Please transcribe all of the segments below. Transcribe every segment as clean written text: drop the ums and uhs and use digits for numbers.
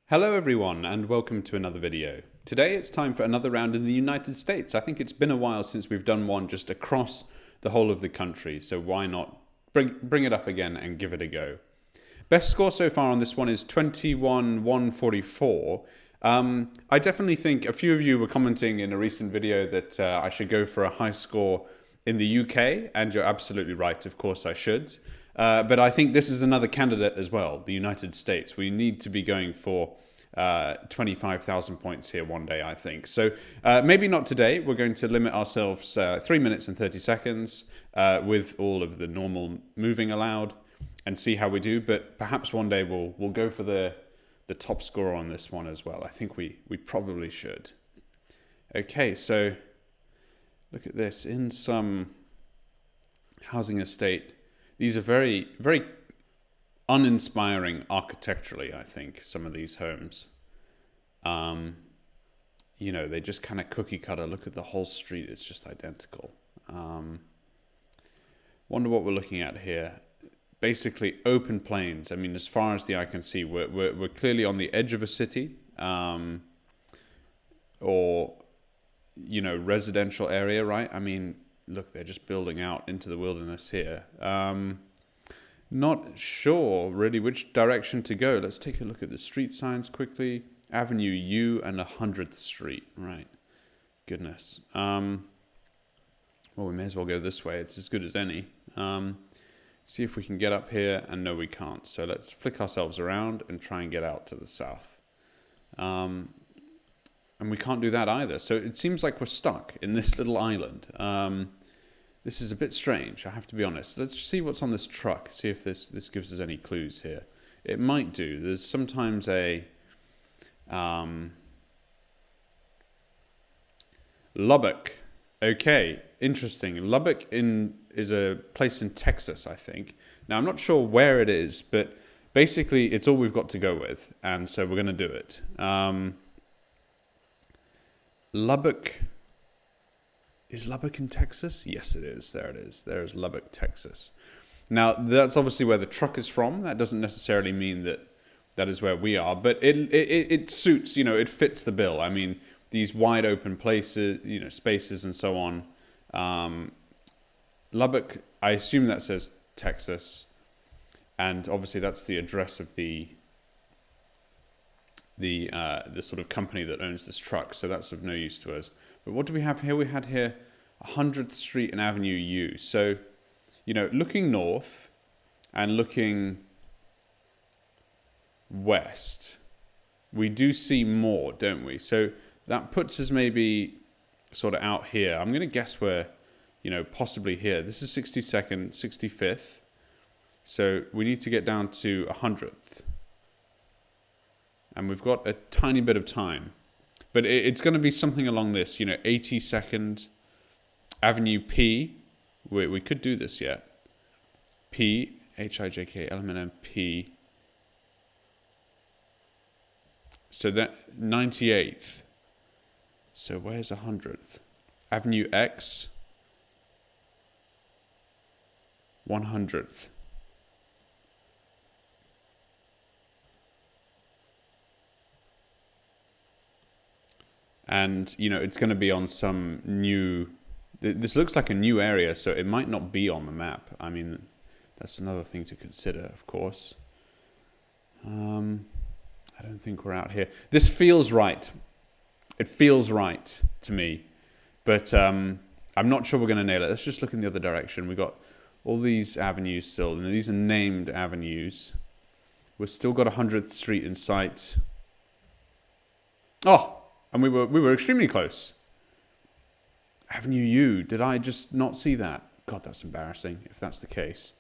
Hello everyone and welcome to another video. Today it's time for another round in the United States. I think it's been a while since we've done one just across the whole of the country, so why not bring it up again and give it a go. Best score so far on this one is 21,144. I definitely think a few of you were commenting in a recent video that I should go for a high score in the UK, and you're absolutely right, of course I should. But I think this is another candidate as well, the United States. We need to be going for 25,000 points here one day, I think. So maybe not today. We're going to limit ourselves 3 minutes and 30 seconds with all of the normal moving allowed and see how we do. But perhaps one day we'll go for the top score on this one as well. I think we probably should. Okay, so look at this. In some housing estate, these are very, very uninspiring architecturally, I think, some of these homes. You know, they just kind of cookie cutter. Look at the whole street. It's just identical. Wonder what we're looking at here. Basically open plains. I mean, as far as the eye can see, we're clearly on the edge of a city, or, you know, residential area, right? I mean, look, they're just building out into the wilderness here. Not sure really which direction to go. Let's take a look at the street signs quickly. Avenue U and 100th Street. Right. Goodness. Well, we may as well go this way. It's as good as any. See if we can get up here, and no, we can't. So let's flick ourselves around and try and get out to the south. And we can't do that either. So it seems like we're stuck in this little island. This is a bit strange, I have to be honest. Let's see what's on this truck, see if this gives us any clues here. It might do. There's sometimes a Lubbock. Okay, interesting. Lubbock is a place in Texas, I think. Now, I'm not sure where it is, but basically it's all we've got to go with, and so we're going to do it. Lubbock. Is Lubbock in Texas? Yes, it is. There it is. There's Lubbock, Texas. Now, that's obviously where the truck is from. That doesn't necessarily mean that that is where we are, but it suits, you know, it fits the bill. I mean, these wide open places, you know, spaces and so on. Lubbock, I assume that says Texas, and obviously that's the address of the sort of company that owns this truck, so that's of no use to us. But what do we have here? We had here 100th Street and Avenue U. So, you know, looking north and looking west, we do see more, don't we? So that puts us maybe sort of out here. I'm going to guess we're, you know, possibly here. This is 62nd, 65th. So we need to get down to 100th. And we've got a tiny bit of time. But it's going to be something along this, you know, 82nd Avenue P. We could do this yet. P, H-I-J-K, L-M-N-M, P. So that 98th. So where's 100th? Avenue X. 100th. And, you know, it's going to be on some new... This looks like a new area, so it might not be on the map. I mean, that's another thing to consider, of course. I don't think we're out here. This feels right. It feels right to me. But I'm not sure we're going to nail it. Let's just look in the other direction. We've got all these avenues still. And these are named avenues. We've still got 100th Street in sight. Oh! And we were extremely close. Avenue U. Did I just not see that? God, that's embarrassing if that's the case.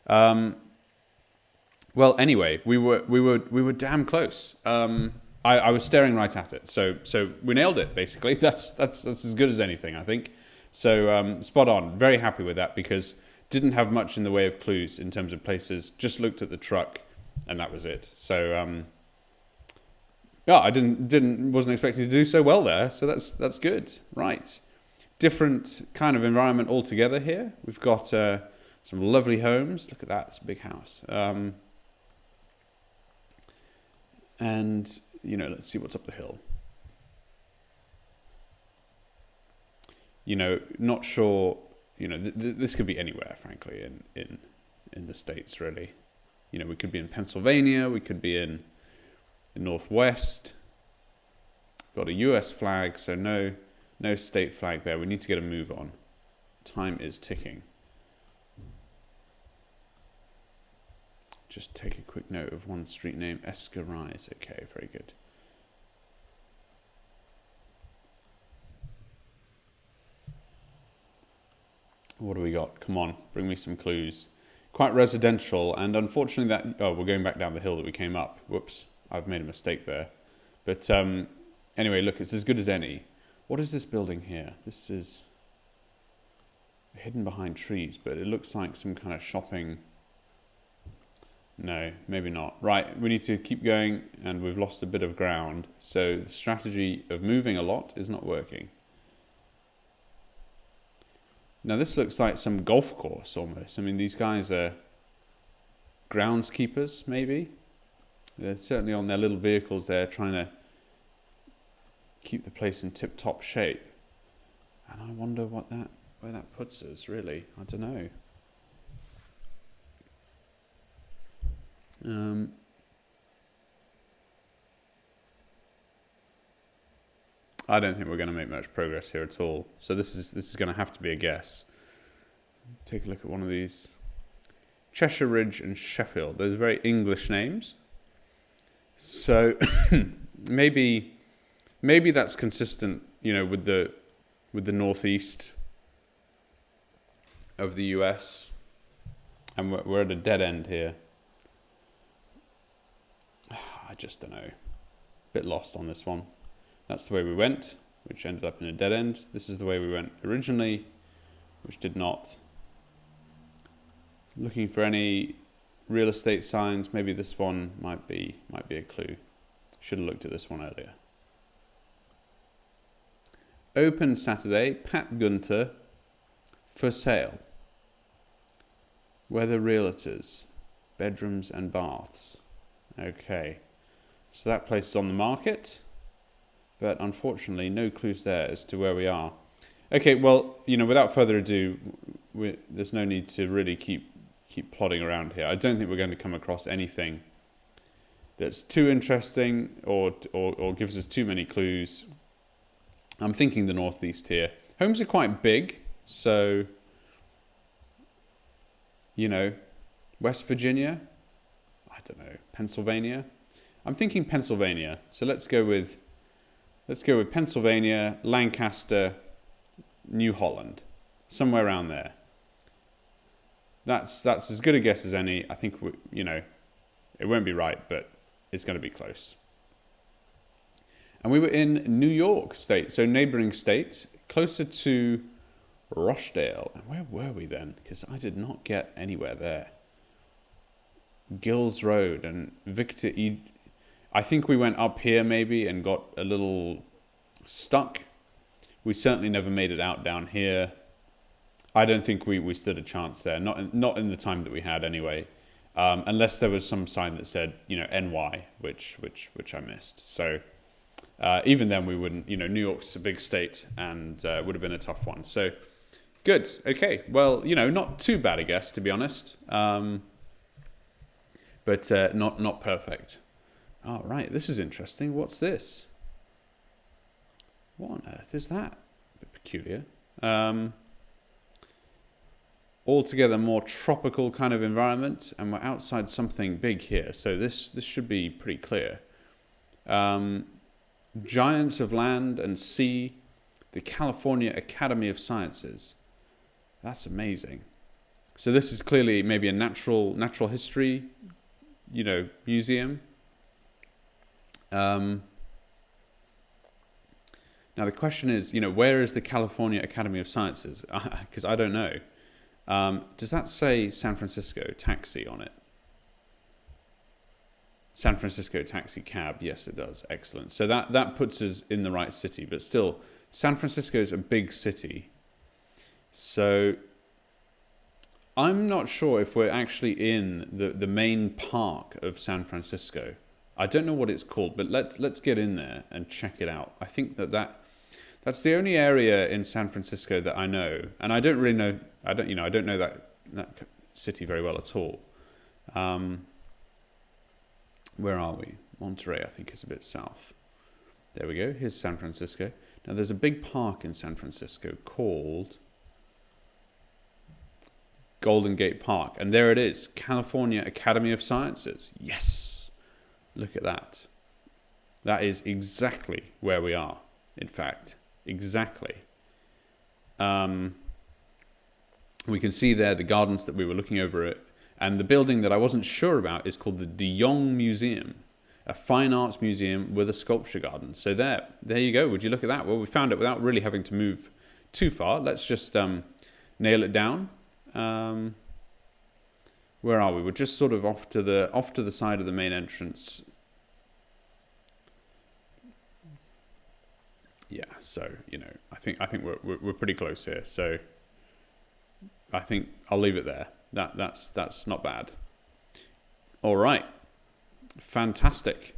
Well, anyway, we were damn close. I was staring right at it, so we nailed it. Basically, that's as good as anything, I think. So spot on. Very happy with that because didn't have much in the way of clues in terms of places. Just looked at the truck, and that was it. So. Yeah, I wasn't expecting to do so well there, so that's good. Right, different kind of environment altogether here. We've got some lovely homes. Look at that, it's a big house. And, you know, let's see what's up the hill. You know, not sure, you know, this could be anywhere, frankly, in the States, really. You know, we could be in Pennsylvania, we could be in the Northwest. Got a US flag, so no state flag there. We need to get a move on. Time is ticking. Just take a quick note of one street name, Escarise. Okay, very good. What do we got? Come on, bring me some clues. Quite residential, and unfortunately that... Oh, we're going back down the hill that we came up. Whoops, I've made a mistake there. But anyway, look, it's as good as any. What is this building here? This is hidden behind trees, but it looks like some kind of shopping... No, maybe not. Right, we need to keep going, and we've lost a bit of ground. So the strategy of moving a lot is not working. Now this looks like some golf course almost. I mean, these guys are groundskeepers, maybe. They're certainly on their little vehicles there trying to keep the place in tip-top shape. And I wonder where that puts us, really. I don't know. I don't think we're going to make much progress here at all. So this is going to have to be a guess. Take a look at one of these. Cheshire Ridge and Sheffield. Those are very English names. So maybe that's consistent, you know, with the northeast of the US. And we're at a dead end here. I just don't know. Bit lost on this one. That's the way we went, which ended up in a dead end. This is the way we went originally, which did not. Looking for any real estate signs. Maybe this one might be a clue. Should have looked at this one earlier. Open Saturday, Pat Gunter, for sale. Weather Realtors, bedrooms and baths. Okay, so that place is on the market. But unfortunately, no clues there as to where we are. Okay, well, you know, without further ado, there's no need to really keep plodding around here. I don't think we're going to come across anything that's too interesting or gives us too many clues. I'm thinking the northeast here. Homes are quite big, so, you know, West Virginia, I don't know, Pennsylvania. I'm thinking Pennsylvania, so let's go with Pennsylvania, Lancaster, New Holland, somewhere around there. That's as good a guess as any. I think you know, it won't be right, but it's going to be close. And we were in New York State, so neighboring state, closer to Rochdale. And where were we then? Because I did not get anywhere there. Gills Road and Victor E. I think we went up here maybe and got a little stuck. We certainly never made it out down here. I don't think we stood a chance there. Not in the time that we had anyway. Unless there was some sign that said, you know, NY, which I missed. So even then we wouldn't, you know, New York's a big state and it would have been a tough one. So good. Okay. Well, you know, not too bad a guess, to be honest. But not perfect. Oh, right, this is interesting. What's this? What on earth is that? A bit peculiar. Altogether more tropical kind of environment, and we're outside something big here, so this should be pretty clear. Giants of Land and Sea, the California Academy of Sciences. That's amazing. So this is clearly maybe a natural history, you know, museum. Now the question is, you know, where is the California Academy of Sciences? Because I don't know. Does that say San Francisco taxi on it? San Francisco taxi cab. Yes, it does. Excellent. So that puts us in the right city, but still, San Francisco is a big city. So I'm not sure if we're actually in the main park of San Francisco. I don't know what it's called, but let's get in there and check it out. I think that's the only area in San Francisco that I know, and I don't really know. I don't know that city very well at all. Where are we? Monterey, I think, is a bit south. There we go. Here's San Francisco. Now, there's a big park in San Francisco called Golden Gate Park, and there it is, California Academy of Sciences. Yes, look at that. That is exactly where we are. In fact, exactly. We can see there the gardens that we were looking over at. And the building that I wasn't sure about is called the de Young Museum, a fine arts museum with a sculpture garden. So there you go. Would you look at that? Well, we found it without really having to move too far. Let's just nail it down. Where are we? We're just sort of off to the side of the main entrance. Yeah. So I think we're pretty close here. So I think I'll leave it there. That's not bad. All right. Fantastic.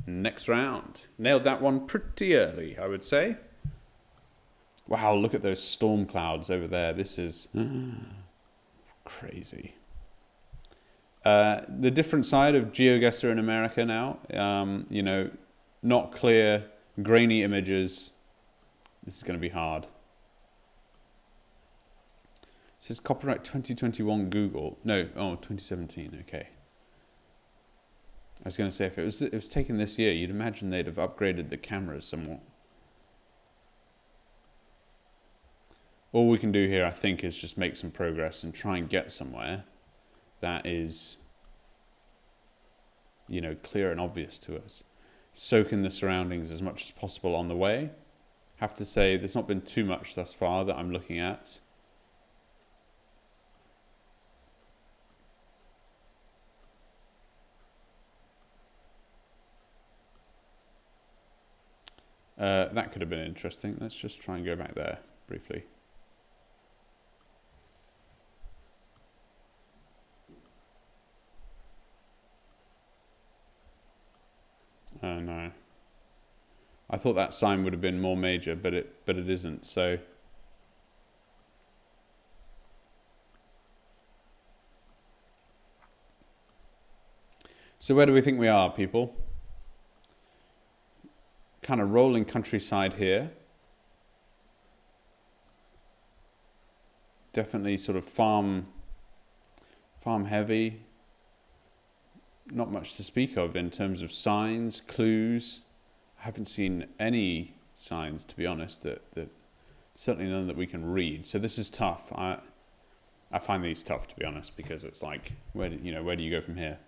Next round. Nailed that one pretty early, I would say. Wow, look at those storm clouds over there. This is crazy. The different side of GeoGuessr in America now. Not clear, grainy images. This is going to be hard. It says copyright 2021 Google. No, 2017. Okay. I was going to say if it was taken this year, you'd imagine they'd have upgraded the cameras somewhat. All we can do here, I think, is just make some progress and try and get somewhere that is, clear and obvious to us. Soak in the surroundings as much as possible on the way. Have to say, there's not been too much thus far that I'm looking at. That could have been interesting. Let's just try and go back there briefly. Oh no. I thought that sign would have been more major, but it isn't. So where do we think we are, people? Kind of rolling countryside here. Definitely sort of farm heavy. Not much to speak of in terms of signs, clues. I haven't seen any signs, to be honest, that certainly none that we can read. So this is tough. I find these tough, to be honest, because it's like, where do you go from here?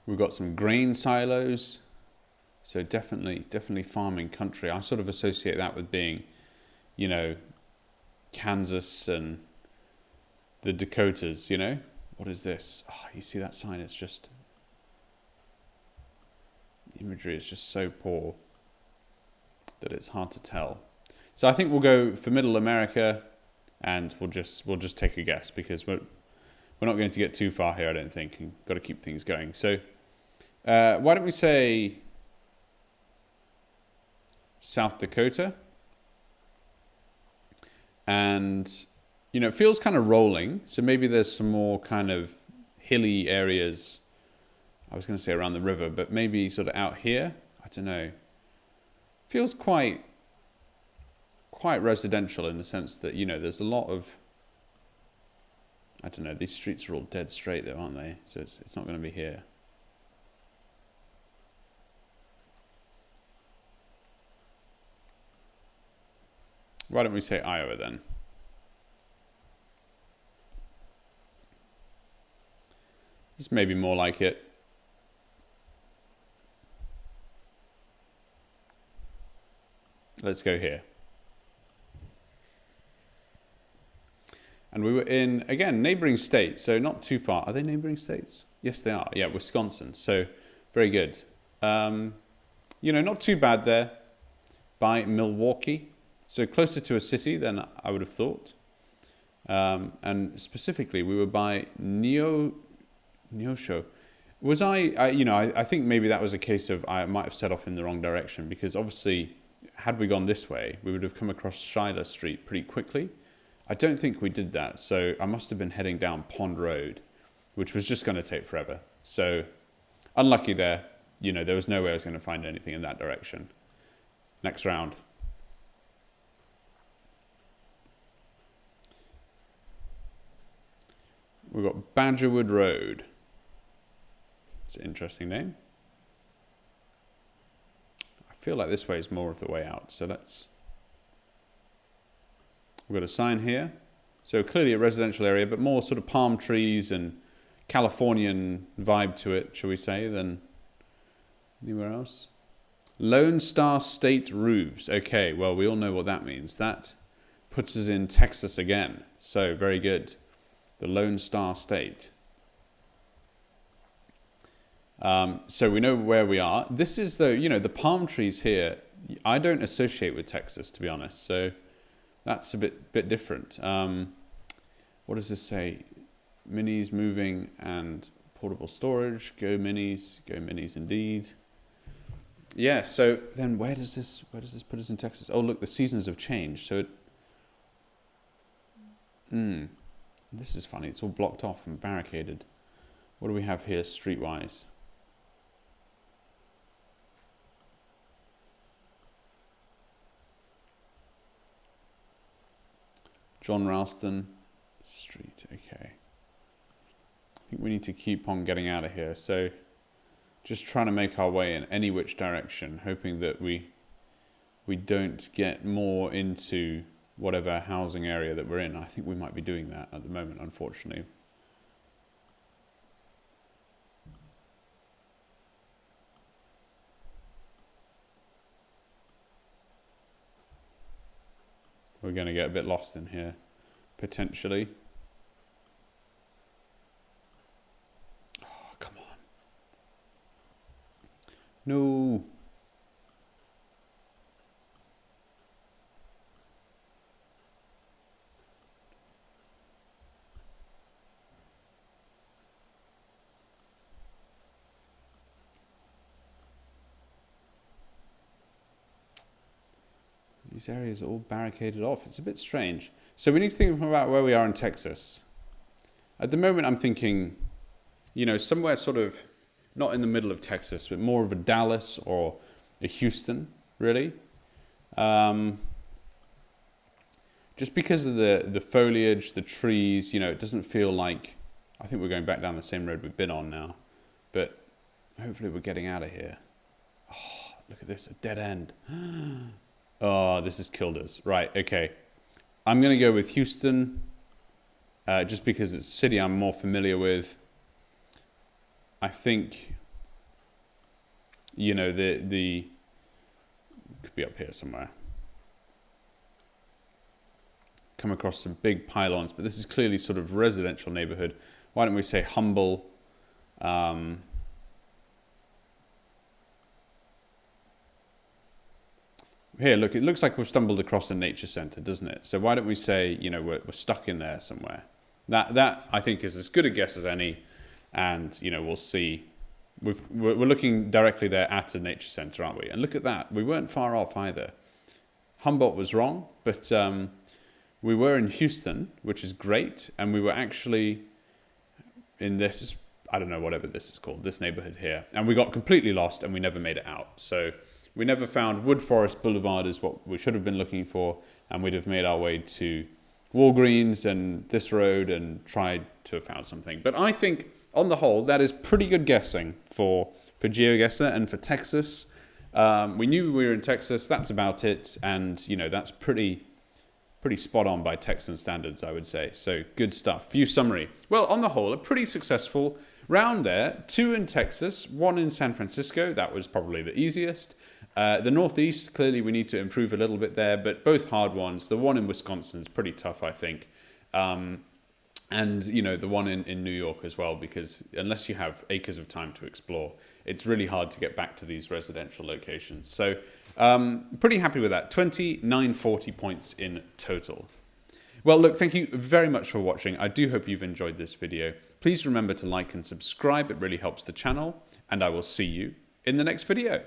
We've got some grain silos, so definitely farming country. I sort of associate that with being, Kansas and the Dakotas, What is this? Oh, you see that sign? It's just, the imagery is just so poor that it's hard to tell. So I think we'll go for Middle America, and we'll just take a guess, because we're not going to get too far here, I don't think. We've got to keep things going. So why don't we say South Dakota? And, it feels kind of rolling. So maybe there's some more kind of hilly areas. I was going to say around the river, but maybe sort of out here. I don't know. Feels quite residential in the sense that, there's a lot of, I don't know, these streets are all dead straight though, aren't they? So it's not going to be here. Why don't we say Iowa then? This may be more like it. Let's go here. And we were in, again, neighboring states, so not too far. Are they neighboring states? Yes, they are. Yeah, Wisconsin. So very good. Not too bad there by Milwaukee. So closer to a city than I would have thought. And specifically, we were by Neosho. Was I think maybe that was a case of I might have set off in the wrong direction, because obviously, had we gone this way, we would have come across Schuyler Street pretty quickly. I don't think we did that, so I must have been heading down Pond Road, which was just going to take forever. So, unlucky there. There was no way I was going to find anything in that direction. Next round. We've got Badgerwood Road. It's an interesting name. I feel like this way is more of the way out, so let's... We've got a sign here. So clearly a residential area, but more sort of palm trees and Californian vibe to it, shall we say, than anywhere else. Lone Star State Roofs. Okay, well, we all know what that means. That puts us in Texas again. So, very good. The Lone Star State. So we know where we are. This is, though, the palm trees here, I don't associate with Texas, to be honest. So that's a bit different. What does this say? Minis moving and portable storage. Go minis indeed. Yeah, so then where does this put us in Texas? Oh, look, the seasons have changed. So this is funny. It's all blocked off and barricaded. What do we have here streetwise? John Ralston Street. Okay. I think we need to keep on getting out of here. So just trying to make our way in any which direction, hoping that we don't get more into whatever housing area that we're in. I think we might be doing that at the moment, unfortunately. We're going to get a bit lost in here, potentially. Oh, come on. No. These areas are all barricaded off. It's a bit strange. So we need to think about where we are in Texas. At the moment, I'm thinking, somewhere sort of not in the middle of Texas, but more of a Dallas or a Houston, really. Just because of the foliage, the trees, it doesn't feel like... I think we're going back down the same road we've been on now. But hopefully we're getting out of here. Oh, look at this, a dead end. Oh, this has killed us. Right, okay. I'm going to go with Houston, just because it's a city I'm more familiar with. I think, the could be up here somewhere. Come across some big pylons, but this is clearly sort of residential neighborhood. Why don't we say Humble? Here, look, it looks like we've stumbled across a nature center, doesn't it? So why don't we say, we're stuck in there somewhere? That I think is as good a guess as any, and we'll see. We're looking directly there at a nature center, aren't we? And look at that, we weren't far off either. Humboldt was wrong, but we were in Houston, which is great, and we were actually in this, I don't know, whatever this is called, this neighborhood here, and we got completely lost and we never made it out. So we never found Wood Forest Boulevard is what we should have been looking for, and we'd have made our way to Walgreens and this road and tried to have found something. But I think, on the whole, that is pretty good guessing for GeoGuessr and for Texas. We knew we were in Texas, that's about it, and that's pretty spot on by Texan standards, I would say. So good stuff. View summary. Well, on the whole, a pretty successful round there. 2 in Texas, 1 in San Francisco. That was probably the easiest. The Northeast, clearly we need to improve a little bit there, but both hard ones. The one in Wisconsin is pretty tough, I think. And, the one in New York as well, because unless you have acres of time to explore, it's really hard to get back to these residential locations. So pretty happy with that. 2940 points in total. Well, look, thank you very much for watching. I do hope you've enjoyed this video. Please remember to like and subscribe. It really helps the channel. And I will see you in the next video.